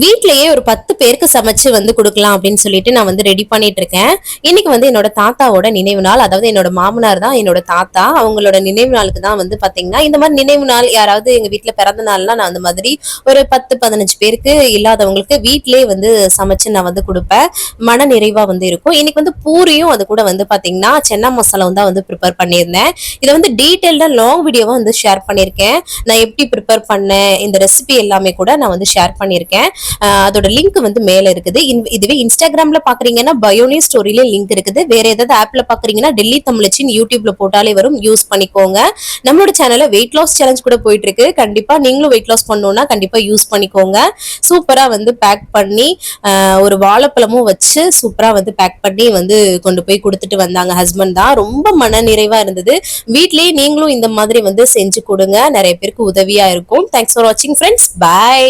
வீட்லயே ஒரு 10 பேருக்கு சமைச்சு வந்து குடுக்கலாம் அப்படின்னு சொல்லிட்டு நான் வந்து ரெடி பண்ணிட்டு இருக்கேன். இன்னைக்கு வந்து என்னோட தாத்தாவோட நினைவு நாள். அதாவது என்னோட மாமனார் தான் என்னோட தாத்தா. அவங்களோட நினைவு நாளுக்கு தான் வந்து பாத்தீங்கன்னா, இந்த மாரி நினைவு நாள் யாராவது எங்க வீட்ல பிறந்த நாள்னா நான் அந்த மாதிரி ஒரு 10, 15 பேருக்கு இல்லாதவங்களுக்கு வீட்லயே வந்து சமைச்சு நான் வந்து குடுப்பேன். மன நிறைவா வந்து இருக்கும். இன்னைக்கு வந்து பூரியும் அது கூட வந்து பாத்தீங்கன்னா, சென்னா மசாலாவும் தான் வந்து ப்ரிப்பேர் பண்ணியிருந்தேன். இத வந்து டீட்டெயில்டா லாங் வீடியோவா வந்து ஷேர் பண்ணியிருக்கேன். நான் எப்படி ப்ரிப்பேர் பண்ணேன், இந்த ரெசிபி எல்லாமே கூட நான் வந்து ஷேர் பண்ணியிருக்கேன். அதோட லிங்க் வந்து மேல இருக்குது. இதுவே இன்ஸ்டாகிராம்ல பாக்குறீங்கன்னா பயோனி ஸ்டோரியில லிங்க் இருக்குது. வேற ஏதாவது ஆப்ல பாக்குறீங்கன்னா டெல்லி தமிழச்சின் யூடியூப்ல போட்டாலே வரும், யூஸ் பண்ணிக்கோங்க. நம்மளோட சேனல்ல வெயிட் லாஸ் சேலஞ்ச் கூட போயிட்டு இருக்கு. கண்டிப்பா நீங்களும் வெயிட் லாஸ் பண்ணணும்னா கண்டிப்பா யூஸ் பண்ணிக்கோங்க. சூப்பரா வந்து பேக் பண்ணி ஒரு வாழைப்பழமும் வச்சு சூப்பரா வந்து பேக் பண்ணி வந்து கொண்டு போய் கொடுத்துட்டு வந்தாங்க. ஹஸ்பண்ட் தான். ரொம்ப மன நிறைவா இருந்தது. வீட்லயே நீங்களும் இந்த மாதிரி வந்து செஞ்சு கொடுங்க. நிறைய பேருக்கு உதவியா இருக்கும். தேங்க்ஸ் ஃபார் வாட்சிங் ஃப்ரெண்ட்ஸ். பை.